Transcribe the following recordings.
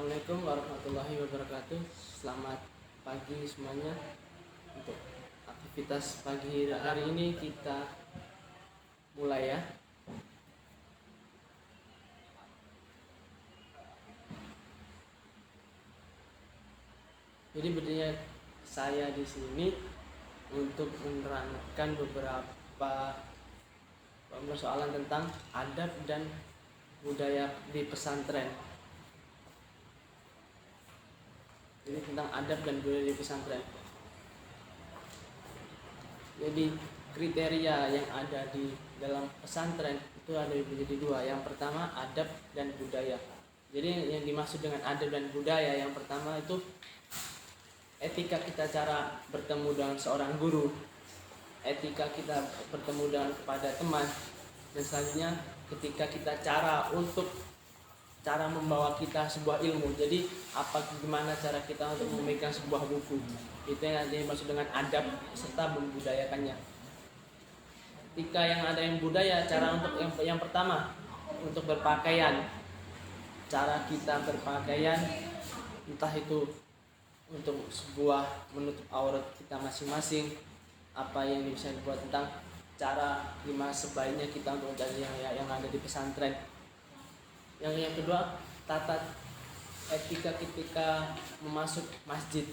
Assalamualaikum warahmatullahi wabarakatuh. Selamat pagi semuanya. Untuk aktivitas pagi hari ini kita mulai ya. Jadi berdiri saya di sini untuk menerangkan beberapa persoalan tentang adab dan budaya di pesantren. Jadi tentang adab dan budaya di pesantren. Jadi kriteria yang ada di dalam pesantren itu ada menjadi dua. Yang pertama adab dan budaya. Jadi yang dimaksud dengan adab dan budaya yang pertama itu etika kita cara bertemu dengan seorang guru, etika kita bertemu dengan kepada teman, dan selanjutnya ketika kita cara membawa kita sebuah ilmu. Jadi gimana cara kita untuk memegang sebuah buku, itu yang dimaksud dengan adab serta membudayakannya. Ketika yang ada yang budaya, cara untuk yang pertama untuk berpakaian, cara kita berpakaian, entah itu untuk sebuah menutup aurat kita masing-masing, apa yang bisa dibuat tentang cara gimana sebaiknya kita untuk yang ada di pesantren. Yang kedua, tata etika ketika memasuk masjid.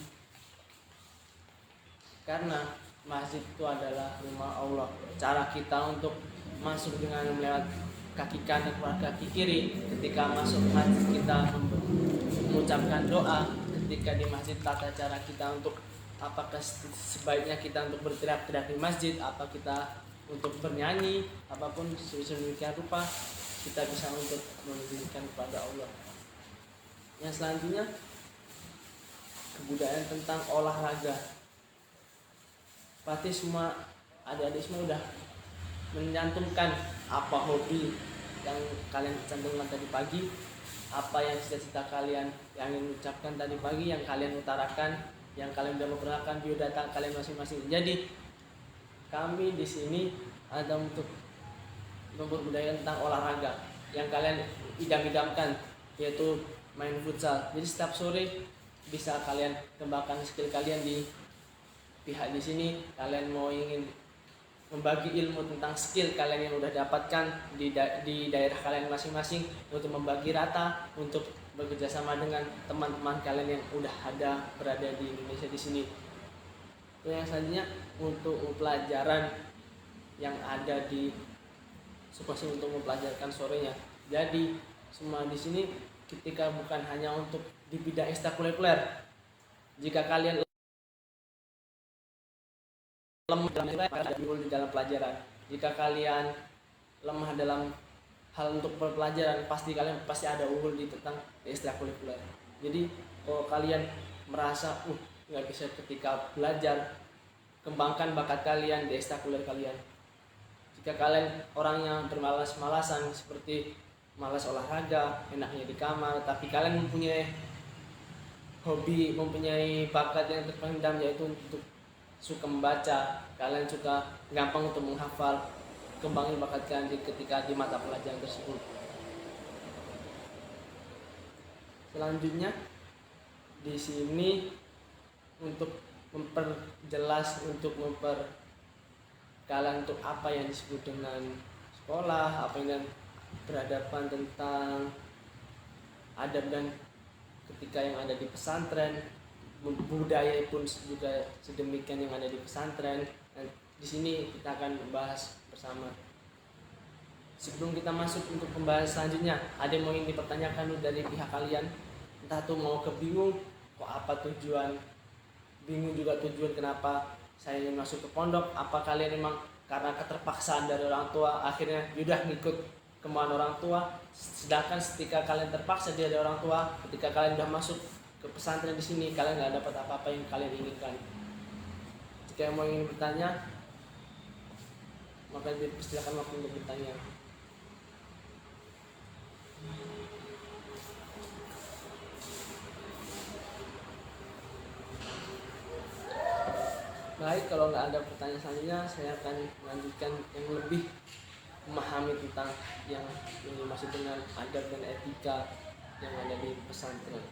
Karena masjid itu adalah rumah Allah. Cara kita untuk masuk dengan melewat kaki kanan atau kaki kiri. Ketika masuk masjid kita mengucapkan doa. Ketika di masjid tata cara kita untuk apakah sebaiknya kita untuk berteriak-teriak di masjid, apa kita untuk bernyanyi, apapun sedemikian rupa kita bisa untuk menunjukkan kepada Allah. Yang selanjutnya kebudayaan tentang olahraga. Pasti semua adik-adik semua udah menyantumkan apa hobi yang kalian cantumkan tadi pagi, apa yang cita-cita kalian yang ingin ucapkan tadi pagi, yang kalian utarakan, yang kalian sudah memperkenalkan biodata kalian masing-masing. Jadi kami di sini ada untuk memperbudayakan tentang olahraga yang kalian idam-idamkan, yaitu main futsal. Jadi setiap sore bisa kalian kembangkan skill kalian di pihak di sini. Kalian mau ingin membagi ilmu tentang skill kalian yang udah dapatkan di daerah kalian masing-masing untuk membagi rata, untuk bekerja sama dengan teman-teman kalian yang udah ada berada di Indonesia di sini. Itu yang selanjutnya untuk pelajaran yang ada di supaya untuk mempelajarkan sorenya. Jadi semua di sini ketika bukan hanya untuk di bidang ekstrakurikuler. Jika kalian lemah di dalam pelajaran, jika kalian lemah dalam hal untuk pelajaran, kalian pasti ada unggul di tentang ekstrakurikuler. Jadi kalau kalian merasa nggak bisa ketika belajar, kembangkan bakat kalian di ekstrakurikuler kalian. Jika kalian orangnya bermalas-malasan seperti malas olahraga, enaknya di kamar, tapi kalian mempunyai hobi, mempunyai bakat yang terpendam, yaitu untuk suka membaca, kalian suka gampang untuk menghafal, kembangin bakat kalian ketika di mata pelajaran tersebut. Selanjutnya di sini untuk memperjelas, kalian untuk apa yang disebut dengan sekolah, apa yang berhadapan tentang adab dan ketika yang ada di pesantren, budaya pun juga sedemikian yang ada di pesantren. Dan di sini kita akan membahas bersama. Sebelum kita masuk untuk pembahasan selanjutnya, ada yang mau ingin dipertanyakan dari pihak kalian? Entah tuh mau kebingung, kok apa tujuan? Bingung juga tujuan kenapa saya ingin masuk ke pondok. Apa kalian memang karena keterpaksaan dari orang tua akhirnya udah ngikut kemauan orang tua, sedangkan ketika kalian terpaksa dari orang tua, ketika kalian udah masuk ke pesantren di sini kalian nggak dapat apa-apa yang kalian inginkan. Jika mau ingin bertanya, maka dipersilakan waktu untuk bertanya. Baik, kalau nggak ada pertanyaan selanjutnya, saya akan melanjutkan yang lebih memahami tentang yang dimaksud dengan adab dan etika yang ada di pesantren.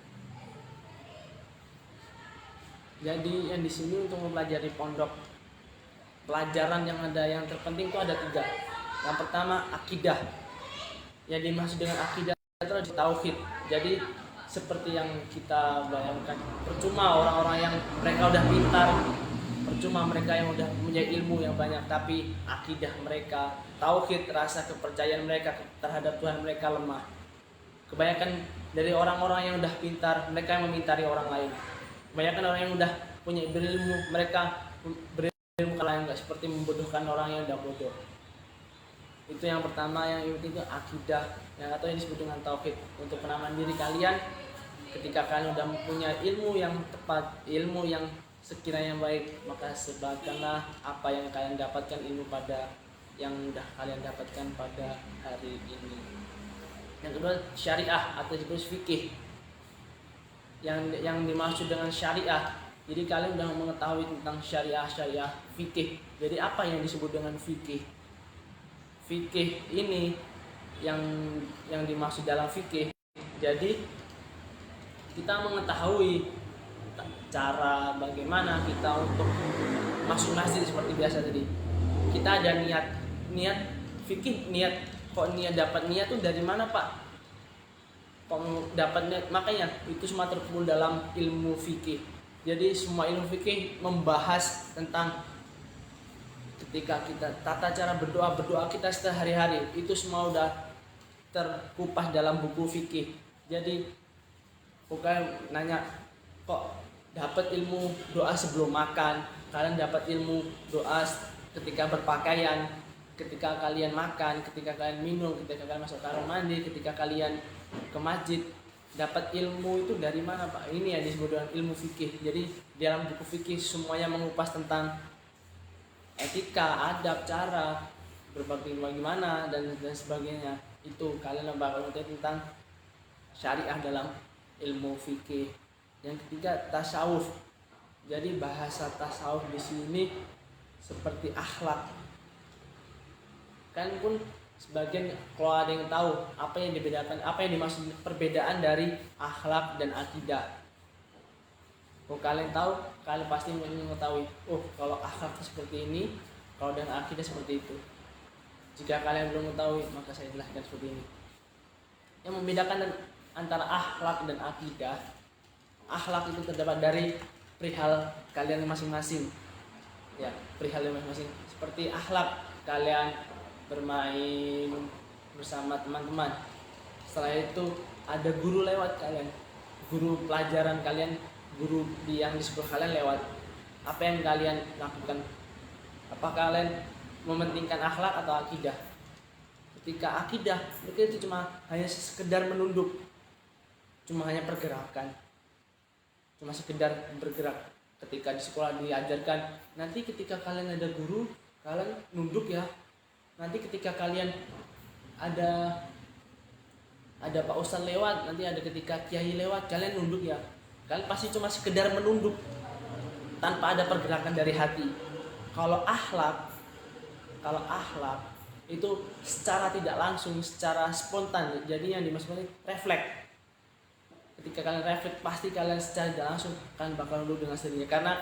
Jadi yang di sini untuk mempelajari pondok, pelajaran yang ada yang terpenting itu ada 3. Yang pertama akidah. Yang dimaksud dengan akidah itu adalah tauhid. Jadi seperti yang kita bayangkan, percuma orang-orang yang mereka udah pintar, percuma mereka yang udah punya ilmu yang banyak, tapi akidah mereka, tauhid, rasa kepercayaan mereka terhadap Tuhan mereka lemah. Kebanyakan dari orang-orang yang udah pintar, mereka yang memintari orang lain. Kebanyakan orang yang udah punya berilmu, mereka berilmu kalian enggak, seperti membodohkan orang yang udah bodoh. Itu yang pertama, yang penting itu akidah, yang atau yang disebut dengan tauhid. Untuk penamaan diri kalian, ketika kalian udah mempunyai ilmu yang tepat, ilmu yang sekiranya baik, maka sebarkanlah apa yang kalian dapatkan, ilmu pada yang udah kalian dapatkan pada hari ini. Yang kedua, syariah atau disebut fikih. Yang dimaksud dengan syariah, jadi kalian udah mengetahui tentang syariah fikih. Jadi apa yang disebut dengan fikih? Fikih ini yang dimaksud dalam fikih, jadi kita mengetahui cara bagaimana kita untuk masuk masjid seperti biasa tadi. Kita ada niat fikih, kok dapat niat tuh dari mana Pak? Kok dapat niat? Makanya itu semua terkumpul dalam ilmu fikih. Jadi semua ilmu fikih membahas tentang ketika kita tata cara berdoa kita sehari-hari, itu semua udah terkupas dalam buku fikih. Jadi bukan nanya kok dapat ilmu doa sebelum makan, kalian dapat ilmu doa ketika berpakaian, ketika kalian makan, ketika kalian minum, ketika kalian masuk kamar mandi, ketika kalian ke masjid. Dapat ilmu itu dari mana Pak? Ini yang disebut dengan ilmu fikih. Jadi dalam buku fikih semuanya mengupas tentang etika, adab, cara berbagi bagaimana dan sebagainya. Itu kalian bakal mengetahui tentang syariah dalam ilmu fikih. Yang ketiga, tasawuf. Jadi bahasa tasawuf di sini seperti akhlak. Kan pun sebagian kalau ada yang tahu apa yang dibedakan, apa yang dimaksud perbedaan dari akhlak dan akidah. Kalau kalian tahu, kalian pasti mengetahui, oh kalau akhlak seperti ini, kalau dengan akidah seperti itu. Jika kalian belum mengetahui, maka saya jelaskan seperti ini. Yang membedakan antara akhlak dan akidah, akhlak itu terdapat dari perihal kalian masing-masing. Ya, perihal masing-masing. Seperti akhlak kalian bermain bersama teman-teman. Setelah itu ada guru lewat kalian, guru pelajaran kalian, guru yang di sekolah kalian lewat. Apa yang kalian lakukan? Apakah kalian mementingkan akhlak atau akidah? Ketika akidah, itu cuma hanya sekedar menunduk, cuma hanya pergerakan, cuma sekedar bergerak. Ketika di sekolah diajarkan, nanti ketika kalian ada guru, kalian nunduk ya. Nanti ketika kalian ada Pak Ustadz lewat, nanti ada ketika kiai lewat, kalian nunduk ya. Kalian pasti cuma sekedar menunduk tanpa ada pergerakan dari hati. Kalau akhlak itu secara tidak langsung, secara spontan. Jadi yang dimaksudkan refleks. Ketika kalian refleks, pasti kalian secara tidak langsung kalian bakal nunduk dengan sendirinya, karena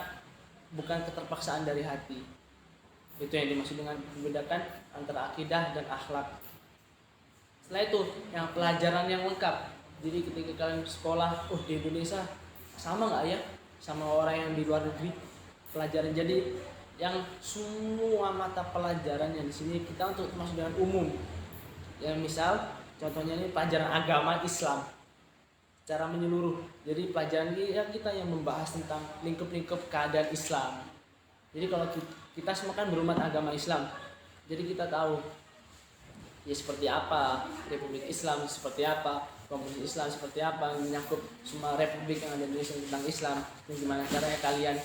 bukan keterpaksaan dari hati. Itu yang dimaksud dengan membedakan antara akidah dan akhlak. Setelah itu yang pelajaran yang lengkap. Jadi ketika kalian sekolah, di Indonesia sama nggak ya sama orang yang di luar negeri pelajaran. Jadi yang semua mata pelajaran yang di sini kita untuk masuk dengan umum. Yang misal contohnya ini pelajaran agama Islam secara menyeluruh. Jadi pelajaran ini ya kita yang membahas tentang lingkup-lingkup keadaan Islam. Jadi kalau kita semua kan berumat agama Islam, jadi kita tahu ya seperti apa Republik Islam, seperti apa Komunis Islam, seperti apa menyangkut semua republik yang ada di Indonesia tentang Islam, dan gimana caranya kalian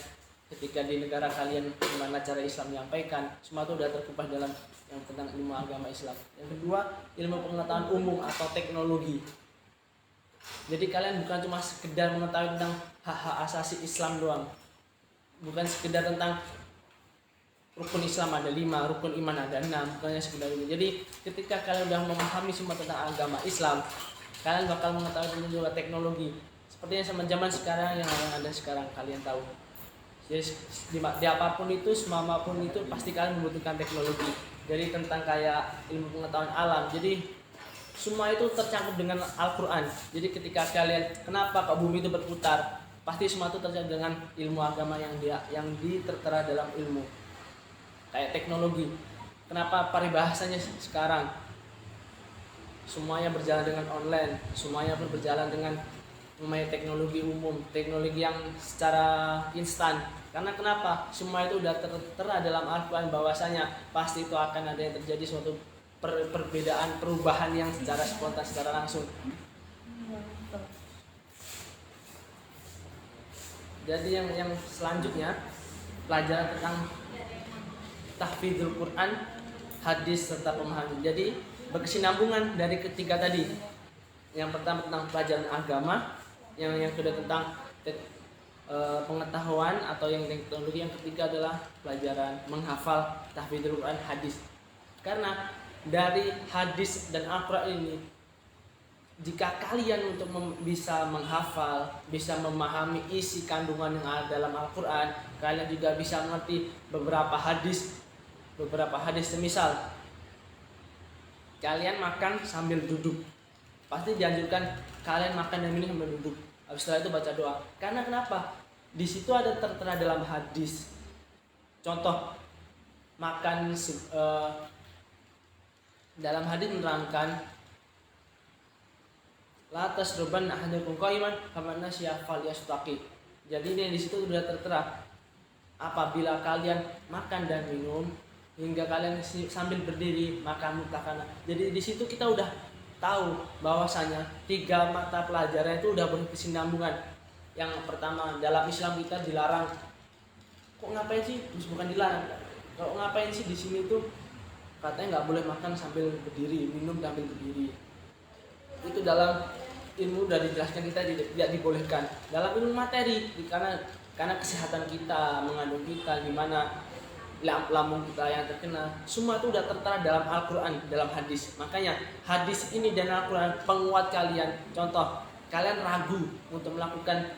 ketika di negara kalian, gimana cara Islam menyampaikan. Semua itu sudah terkupas dalam yang tentang ilmu agama Islam. Yang kedua, ilmu pengetahuan umum atau teknologi. Jadi kalian bukan cuma sekedar mengetahui tentang hak-hak asasi Islam doang, bukan sekedar tentang rukun Islam ada 5, rukun iman ada 6, bukannya sekedar itu. Jadi ketika kalian sudah memahami semua tentang agama Islam, kalian bakal mengetahui tentang juga teknologi. Sepertinya zaman sekarang yang ada sekarang kalian tahu. Jadi di apapun itu, semua apapun itu pasti kalian membutuhkan teknologi. Jadi tentang kayak ilmu pengetahuan alam. Jadi semua itu tercakup dengan Al-Quran. Jadi ketika kalian, kenapa kok bumi itu berputar? Pasti semua itu tercakup dengan ilmu agama yang tertera dalam ilmu. Kayak teknologi. Kenapa paribahasanya sekarang semuanya berjalan dengan online, semuanya pun berjalan dengan memakai teknologi umum, teknologi yang secara instan. Karena kenapa? Semua itu sudah tertera dalam Al-Quran bahwasanya pasti itu akan ada yang terjadi suatu perbedaan, perubahan yang secara spontan, secara langsung. Jadi yang selanjutnya pelajaran tentang tahfidzul Quran, hadis serta pemahaman. Jadi berkesinambungan dari ketiga tadi. Yang pertama tentang pelajaran agama, yang kedua tentang pengetahuan atau yang teknologi, yang ketiga adalah pelajaran menghafal tahfidzul Quran, hadis. Karena dari hadis dan Al-Quran ini, jika kalian untuk bisa menghafal, bisa memahami isi kandungan yang ada dalam Al-Quran, kalian juga bisa mengerti beberapa hadis. Semisal kalian makan sambil duduk, pasti dianjurkan kalian makan dan minum sambil duduk. Habis setelah itu baca doa. Karena kenapa? Di situ ada tertera dalam hadis. Contoh, makan dalam hadis menerangkan la tasruban ahadukum qa'iman kama nasya falyastaqi. Jadi ini di situ sudah tertera, apabila kalian makan dan minum hingga kalian sambil berdiri maka mutlakana. Jadi di situ kita udah tahu bahwasanya tiga mata pelajaran itu udah berkesinambungan. Yang pertama, dalam Islam kita dilarang. Kok ngapain sih? Bukan dilarang. Kalau ngapain sih di sini tuh katanya nggak boleh makan sambil berdiri, minum sambil berdiri. Itu dalam ilmu udah dijelaskan kita tidak dibolehkan. Dalam ilmu materi, karena kesehatan kita, mengandung kita, gimana lambung kita yang terkena, semua itu udah tertera dalam Al-Quran, dalam hadis. Makanya hadis ini dan Al-Quran penguat kalian. Contoh, kalian ragu untuk melakukan,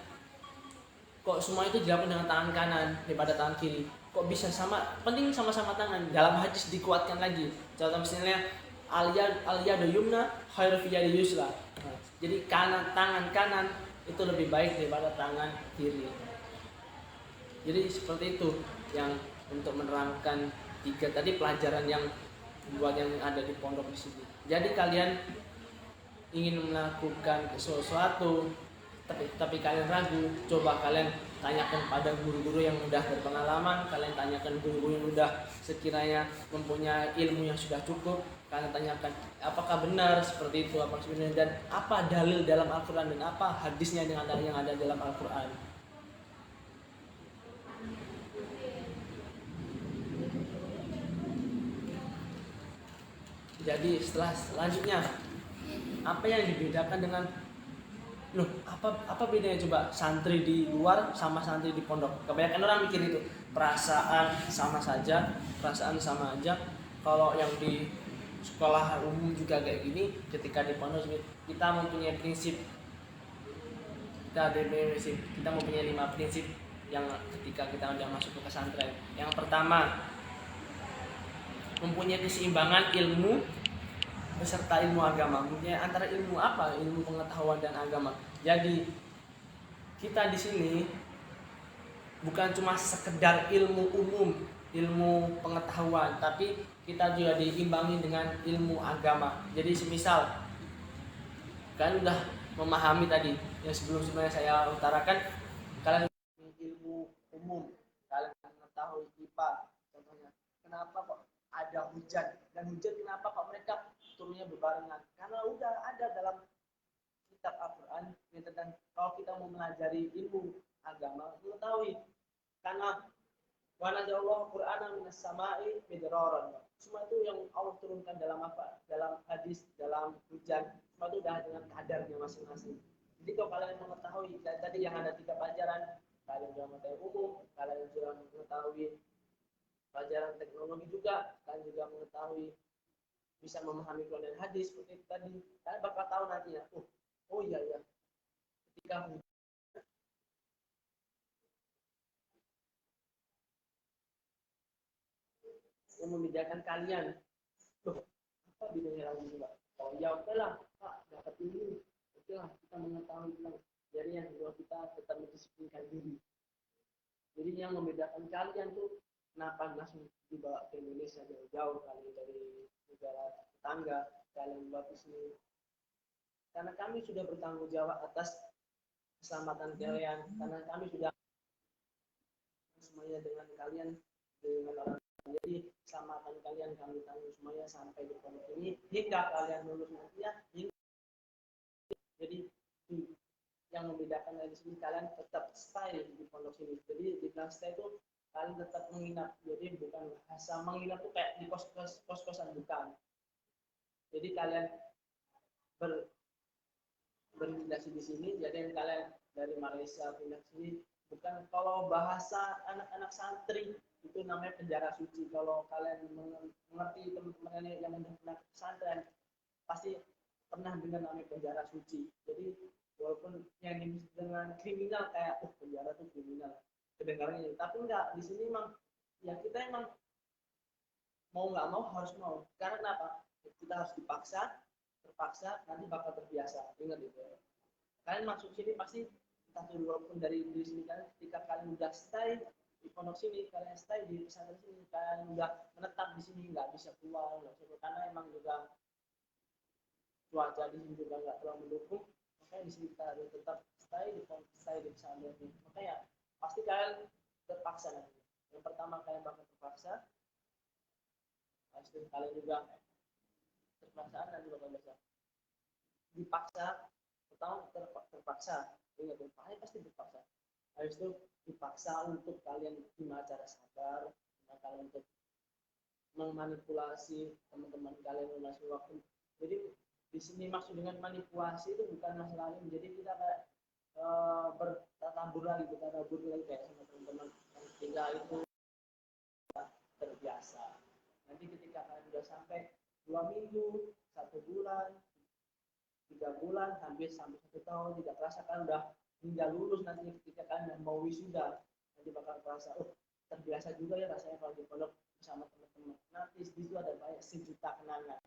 kok semua itu dilakukan dengan tangan kanan daripada tangan kiri, kok bisa penting sama-sama tangan. Dalam hadis dikuatkan lagi. Contoh misalnya al-yadu yumna khairu fi yadi yusra. Jadi tangan kanan itu lebih baik daripada tangan kiri. Jadi seperti itu yang untuk menerangkan tiga tadi pelajaran yang buat yang ada di pondok di sini. Jadi kalian ingin melakukan sesuatu tapi kalian ragu, coba kalian tanyakan pada guru-guru yang udah berpengalaman, kalian tanyakan guru-guru yang udah sekiranya mempunyai ilmu yang sudah cukup, kalian tanyakan apakah benar seperti itu, apa sebenarnya, dan apa dalil dalam Al-Quran dan apa hadisnya yang ada dalam Al-Quran. Jadi selanjutnya apa yang dibedakan dengan apa bedanya coba santri di luar sama santri di pondok? Kebanyakan orang mikir itu perasaan sama aja. Kalau yang di sekolah umum juga kayak gini, ketika di pondok kita mempunyai prinsip, kita mempunyai 5 prinsip yang ketika kita udah masuk ke pesantren. Yang pertama, mempunyai keseimbangan ilmu beserta ilmu agama. Mempunyai antara ilmu apa? Ilmu pengetahuan dan agama. Jadi kita di sini bukan cuma sekedar ilmu umum, ilmu pengetahuan, tapi kita juga diimbangi dengan ilmu agama. Jadi semisal kalian udah memahami tadi yang sebelumnya saya utarakan, kalian ilmu umum, kalian mengetahui IPA contohnya. Kenapa kok ada hujan, dan hujan kenapa kok mereka turunnya berbarengan? Karena udah ada dalam kitab Al-Quran yang tentang kalau kita mau mempelajari ilmu agama mengetahui, karena wa nazzalallahu Qur'anan minas sama'i midraran. Semua itu yang Allah turunkan dalam apa? Dalam hadis, dalam hujan. Semua itu udah dengan kadarnya masing-masing. Jadi kalau kalian mengetahui dan tadi yang ada 3 pelajaran, kalian juga mengetahui umum, kalian juga mengetahui pelajaran teknologi juga, kalian juga mengetahui bisa memahami Quran dan hadis seperti tadi, kalian bakal tahu nantinya. Oh iya, ketika membedakan kalian? Loh, apa bedanya lagu juga? Oh ya oke lah, Pak, dapat ini. Oke lah, kita mengetahui tentang. Jadi yang kedua kita tetap mendisiplinkan diri. Jadi yang membedakan kalian tuh kenapa langsung dibawa ke Indonesia jauh-jauh kali dari negara tetangga kalian buat di sini? Karena kami sudah bertanggung jawab atas keselamatan kalian, karena kami sudah semuanya dengan kalian, dengan orang. Jadi keselamatan kalian kami tanggung semuanya sampai di pondok ini hingga kalian lulus nanti ya. Jadi yang membedakan dari sini kalian tetap stay di pondok sini. Jadi di bilang stay itu kalian tetap menginap. Jadi bukan asal menginap tuh kayak di kos-kosan, bukan. Jadi kalian bermigrasi di sini. Jadi yang kalian dari Malaysia pindah sini, bukan, kalau bahasa anak-anak santri itu namanya penjara suci. Kalau kalian mengerti, teman-teman yang udah pernah ke pesantren pasti pernah dengar namanya penjara suci. Jadi walaupun yang dengan kriminal kayak penjara tuh kriminal kedengarannya, tapi enggak, di sini emang ya kita emang mau nggak mau harus mau. Karena apa? Kita harus terpaksa nanti bakal terbiasa. Ingat itu. Kalian masuk sini pasti entah itu walaupun dari sini kalian, ketika kalian udah stay di pondok sini, kalian stay di pesantren sini, kalian udah menetap di sini, nggak bisa keluar, karena emang juga cuaca di sini juga nggak terlalu mendukung. Makanya di sini kita harus tetap stay di pesantren ini. Makanya pasti kalian terpaksa nanti. Yang pertama kalian bakal terpaksa, pasti kalian juga terpaksaan nanti bakal biasa. Dipaksa, pertama terpaksa, ingat pasti terpaksa. Habis itu dipaksa untuk kalian gimana cara sabar, gimana kalian untuk memanipulasi teman-teman kalian masih waktu. Jadi di sini maksud dengan manipulasi itu bukan masalah ini. Jadi kita kayak bertatabur lagi kayak sama teman-teman yang tinggal itu terbiasa. Nanti ketika kalian sudah sampai 2 minggu, 1 bulan, 3 bulan, sampai 1 tahun, tidak terasa kalian udah hingga lulus, nanti ketika kalian mau wisuda, nanti bakal terasa, terbiasa juga ya rasanya kalau di pondok bersama teman-teman. Nanti di situ ada banyak sejuta kenangan.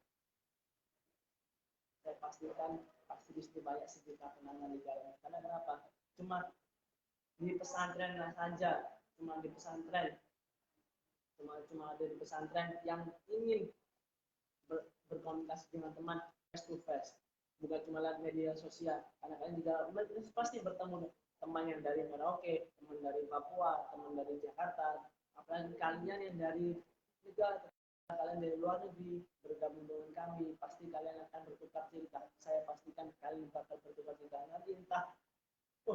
Saya pastikan pasti di situ banyak sejuta kenangan di jalan. Karena kenapa? Cuma di pesantren saja, cuma ada di pesantren yang ingin berkomunikasi dengan teman face to face, bukan cuma lihat media sosial. Karena kalian juga pasti bertemu teman yang dari Merauke, teman dari Papua, teman dari Jakarta, apalagi kalian yang dari negara, kalian dari luar negeri bergabung dengan kami, pasti kalian akan bertukar cerita. Saya pastikan kalian bakal bertukar cerita. Nanti entah,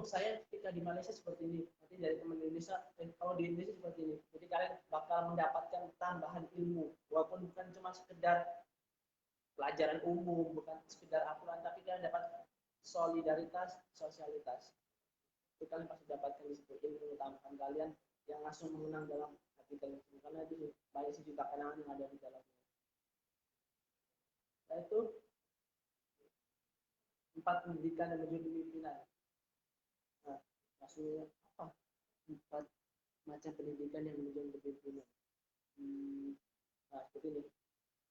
saya ketika di Malaysia seperti ini, nanti dari teman Indonesia, kalau di Indonesia seperti ini. Jadi kalian bakal mendapatkan tambahan ilmu, walaupun bukan cuma sekedar pelajaran umum, bukan sekedar aturan, tapi kalian dapat solidaritas, sosialitas. Itu kalian pasti dapatkan di situ, ilmu tambahan kalian yang langsung mengenang dalam hati kalian, karena itu banyak sejuta kenangan yang ada di dalamnya. Nah itu 4 pendidikan dan menuju pemimpinan. Nah, maksudnya apa? 4 macam pendidikan yang menuju kepemimpinan. Nah, seperti ini.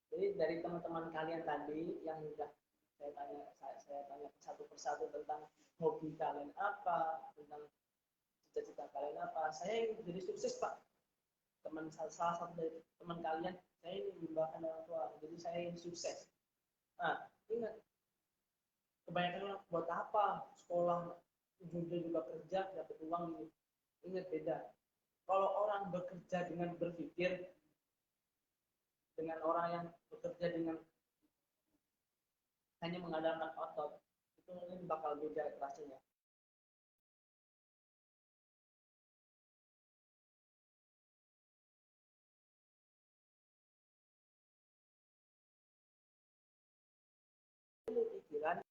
Jadi dari teman-teman kalian tadi yang sudah saya tanya satu persatu tentang hobi kalian apa, tentang cita-cita kalian apa. Saya jadi sukses, Pak. Salah satu dari teman kalian, saya ini membanggakan orang tua, jadi saya ini sukses. Nah, ingat, kebanyakan orang buat apa sekolah, ujungnya juga kerja, dapat uang ini. Ingat beda. Kalau orang bekerja dengan berpikir, dengan orang yang bekerja dengan hanya mengandalkan otot, itu mungkin bakal beda rasanya. Pikiran,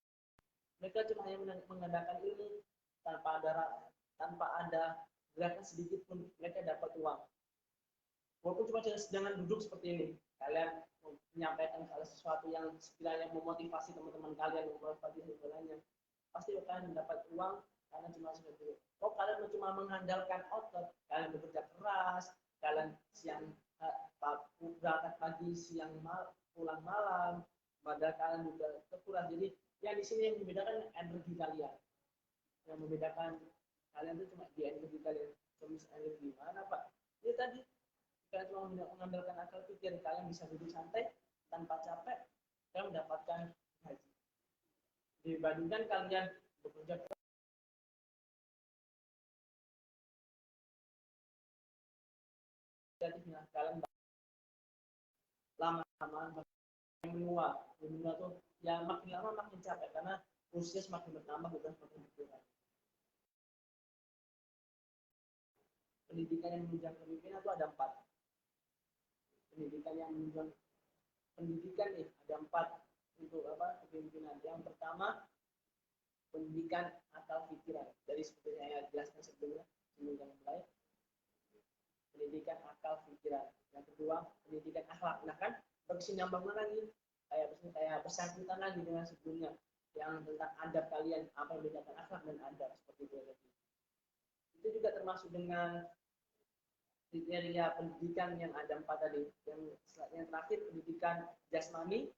mereka cuma hanya mengandalkan ilmu tanpa ada gerakan sedikit pun mereka dapat uang. Walaupun cuma dengan duduk seperti ini, kalian menyampaikan sesuatu yang sekiranya memotivasi teman-teman kalian, memotivasi sebenarnya, pasti kalian mendapat uang karena cuma seperti itu. Kok kalian cuma mengandalkan otot, kalian bekerja keras, kalian siang berangkat pagi siang pulang malam, padahal kalian juga kekurangan. Jadi yang di sini yang membedakan energi kalian, yang membedakan kalian itu cuma di energi kalian. Kalau energi mana pak? Ini tadi kalian cuma mengandalkan akal pikir, kalian bisa duduk santai tanpa capek, kalian mendapatkan gaji. Dibandingkan kalian bekerja kreatifnya, kalian lama-lama menua tuh ya makin lama makin capek karena usia semakin bertambah bukan semakin berkurang. Pendidikan yang menunjang kepemimpinan itu ada 4. Pendidikan yang menunjang pendidikan nih ada 4 untuk apa kepemimpinan. Yang pertama pendidikan akal pikiran, dari seperti yang saya jelaskan sebelumnya sebelum mulai, pendidikan akal pikiran. Yang kedua pendidikan akhlak. Nah kan berkesinambungan lagi kayak bersangkutan lagi dengan sebelumnya yang tentang adab kalian, apa yang membedakan akhlak dan adab seperti itu lagi. Itu juga termasuk dengan kriteria pendidikan yang ada 4 tadi. Yang terakhir pendidikan jasmani,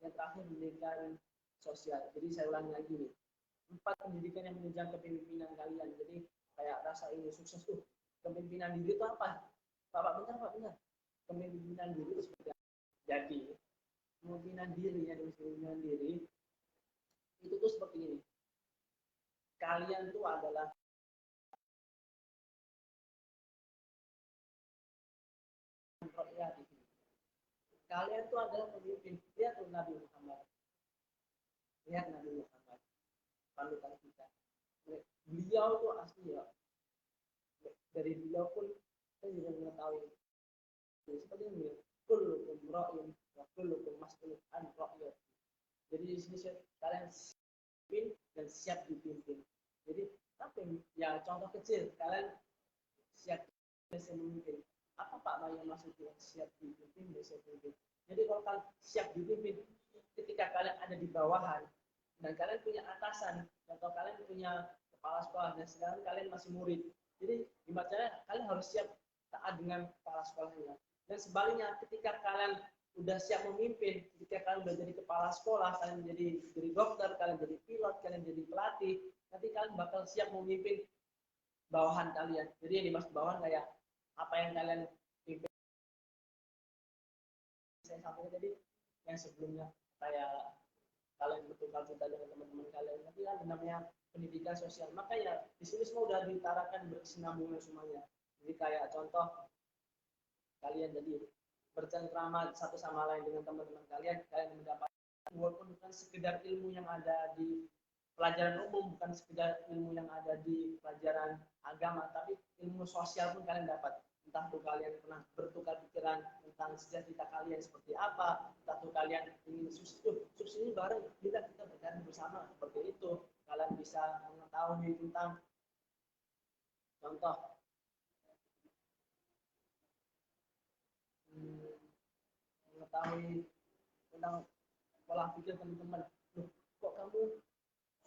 yang terakhir pendidikan sosial. Jadi saya ulangi lagi nih, 4 pendidikan yang menunjang kepemimpinan kalian. Jadi kayak rasa ini sukses tuh. Kepemimpinan diri itu apa? Pak benar. Kepemimpinan diri itu seperti apa? Jadi kepemimpinan diri itu tuh seperti ini. Kalian tuh adalah kalian tuh adalah pemimpin. Lihat tuh Nabi Muhammad. Lihat Nabi Muhammad. Panutan kita. Beliau tuh asli ya. Dari beliau pun saya juga mengetahui seperti ini. Kullukum ra'in wa kullukum mas'ulun an ra'iyati. Jadi di sini kalian pimpin dan siap dipimpin. Jadi apa ya contoh kecil kalian siap bisa memimpin. Apa Pak yang maksudnya siap dipimpin dan siap dipimpin? Jadi kalau kalian siap dipimpin, ketika kalian ada di bawahan dan kalian punya atasan atau kalian punya kepala sekolah dan sekarang kalian masih murid, jadi gimana kalian harus siap taat dengan kepala sekolahnya. Dan sebaliknya ketika kalian udah siap memimpin, ketika kalian udah jadi kepala sekolah, kalian jadi dokter, kalian jadi pilot, kalian jadi pelatih, nanti kalian bakal siap memimpin bawahan kalian. Jadi yang dimaksud bawahan kayak apa yang kalian pimpin. Saya sampaikan tadi yang sebelumnya kayak kalian bertukar cerita dengan teman-teman kalian, nanti kan namanya pendidikan sosial. Maka ya di sini semua udah ditarakan berkesinambungan semuanya. Jadi kayak contoh kalian jadi bercengkrama satu sama lain dengan teman-teman kalian, kalian mendapat walaupun bukan sekedar ilmu yang ada di pelajaran umum, bukan sekedar ilmu yang ada di pelajaran agama, tapi ilmu sosial pun kalian dapat. Entah tuh kalian pernah bertukar pikiran tentang sejarah kalian seperti apa, entah tuh kalian ingin sukses ini bareng, kita berjalan bersama seperti itu. Kalian bisa mengetahui tentang contoh mengetahui tentang pola pikir teman-teman. Loh, kok kamu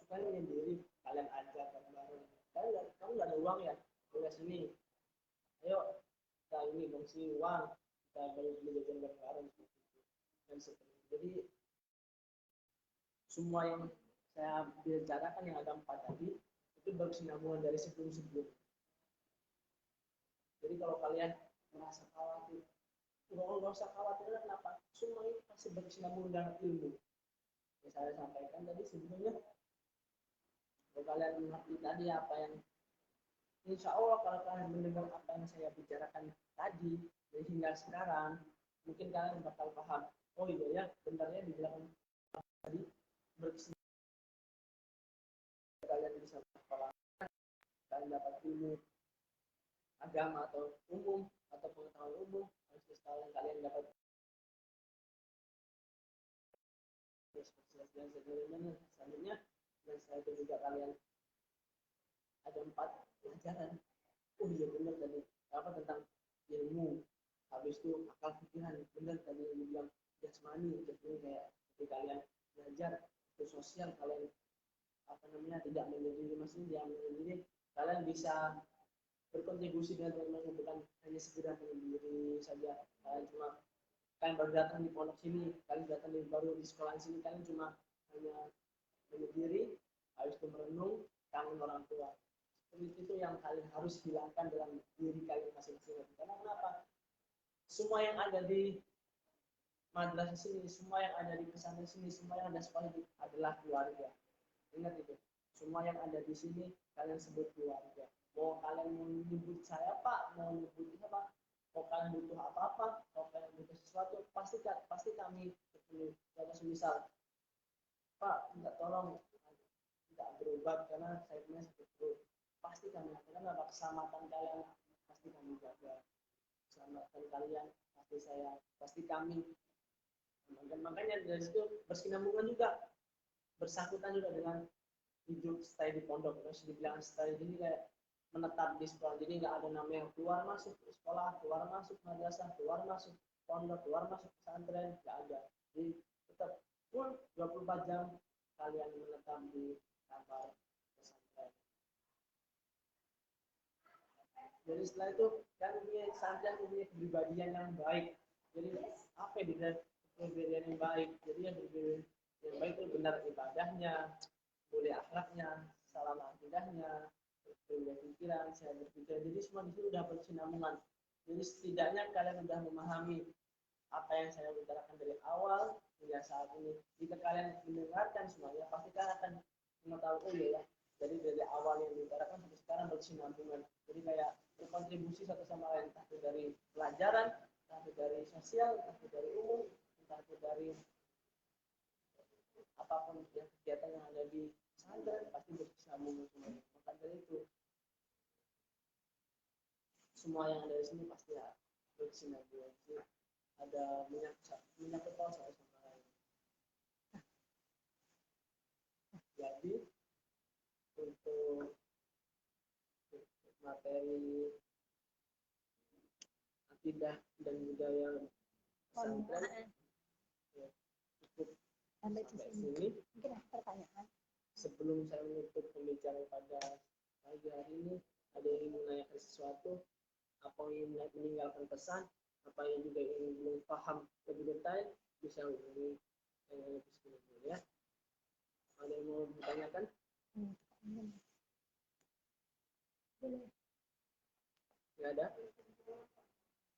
suka menyendiri? Kalian ajar bareng-bareng. Kamu nggak ada uang ya? Kuliah sini. Ayo kita ini mengisi uang, kita beli jajan bareng-bareng. Dan seperti itu. Jadi semua yang saya bicarakan yang ada 4 tadi itu berkesinambungan dari sebelum-sebelum. Jadi kalau kalian merasa khawatir, nggak usah khawatir, kenapa? Semua ini pasti berkesinambungan dengan ilmu. Yang saya sampaikan tadi sebelumnya, kalau kalian mengerti tadi apa yang insya Allah kalau kalian mendengar apa yang saya bicarakan tadi dari hingga sekarang, mungkin kalian bakal paham. Oh iya ya, benarnya di belakang tadi berkesinambungan, kalian bisa sekolah, kalian dapat ilmu agama atau umum atau pengetahuan umum, harus kalian dapat dan selanjutnya. Dan saya juga kalian ada 4 pelajaran. Oh iya benar tadi apa tentang ilmu, habis itu akal pikiran, benar tadi yang bilang jasmani. Jadi kayak ketika kalian belajar itu sosial, kalian apa namanya tidak menyendiri, maksudnya tidak menyendiri, kalian bisa berkontribusi dengan teman-teman, bukan hanya sekedar menyendiri saja. Kalian baru datang di pondok sini, kalian datang baru di sekolah sini, kalian cuma hanya menyendiri, habis itu merenung, kangen orang tua. Seperti itu yang kalian harus hilangkan dalam diri kalian masing-masing. Karena kenapa? Semua yang ada di madrasah sini, semua yang ada di pesantren sini, semua yang ada sekolah ini adalah keluarga. Ingat itu. Semua yang ada di sini kalian sebut keluarga. Mau kalian menyebut saya Pak, mau menyebut apa, mau kalian butuh apa-apa, mau kalian butuh sesuatu, pasti kami ketemu. Contoh misal, Pak, minta tolong tidak berobat karena saya punya sakit perut. Pasti kami lakukan apa, keselamatan kalian pasti kami jaga. Keselamatan kalian pasti kami. Makanya dari situ bersinambungan juga, bersangkutan juga dengan hidup stay di pondok. Terus dibilang stay ini kayak menetap di sekolah, jadi nggak ada namanya keluar masuk sekolah, keluar masuk madrasah, keluar masuk pondok, keluar masuk pesantren, nggak ada. Jadi tetap full 24 jam kalian menetap di kamar pesantren. Jadi setelah itu kan punya pesantren punya kepribadian yang baik. Jadi apa yang kepribadian yang baik? Jadi yang yang baik itu benar ibadahnya, boleh akhlaknya, salam akidahnya, berbeda pikiran, saya berpikir. Jadi semua itu sudah bersinambungan. Jadi setidaknya kalian sudah memahami apa yang saya bicarakan dari awal hingga saat ini. Jika kalian mendengarkan semuanya, pasti kalian akan mengetahui, oh iya ya. Jadi dari awal yang dibicarakan sampai sekarang bersinambungan. Jadi kayak berkontribusi satu sama lain, entah itu dari pelajaran, entah itu dari sosial, entah itu dari umum, entah itu dari apapun yang kegiatan yang ada di pesantren pasti bersambung semuanya. Maka dari itu semua yang ada di sini pasti ya bersinambung. Ada menyangkut satu sama lain. Jadi untuk materi akidah dan budaya pesantren ya, cukup sampai sini. Mungkin ada pertanyaan. Sebelum saya menutup pembicaraan pada pagi hari ini, ada yang ingin menanyakan sesuatu, apa yang ingin meninggalkan pesan, apa yang juga ingin belum paham lebih detail, bisa hubungi saya lebih sebelumnya ya. Ada yang mau ditanyakan? Boleh. Nggak ada?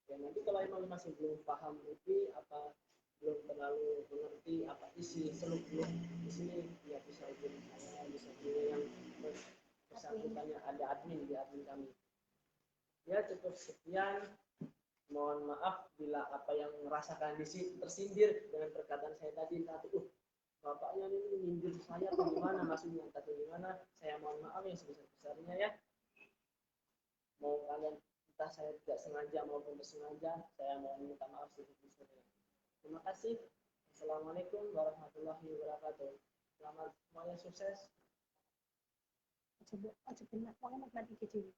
Ya nanti kalau emang masih belum paham lebih, apa belum terlalu mengerti apa isi seluk beluk di sini, ya bisa hubungi saya, bisa hubungi yang bersangkutannya, ada admin di admin kami. Ya cukup sekian. Mohon maaf bila apa yang merasakan di sini tersindir dengan perkataan saya tadi. Tapi bapaknya ini nyindir saya atau gimana, maksudnya atau gimana, saya mohon maaf yang sebesar-besarnya ya. Mau kalian entah saya tidak sengaja maupun bersengaja, saya mohon minta maaf sebesar-besarnya. Terima kasih. Assalamualaikum warahmatullahi wabarakatuh. Selamat semuanya sukses. Coba benar, makanya nanti kecil.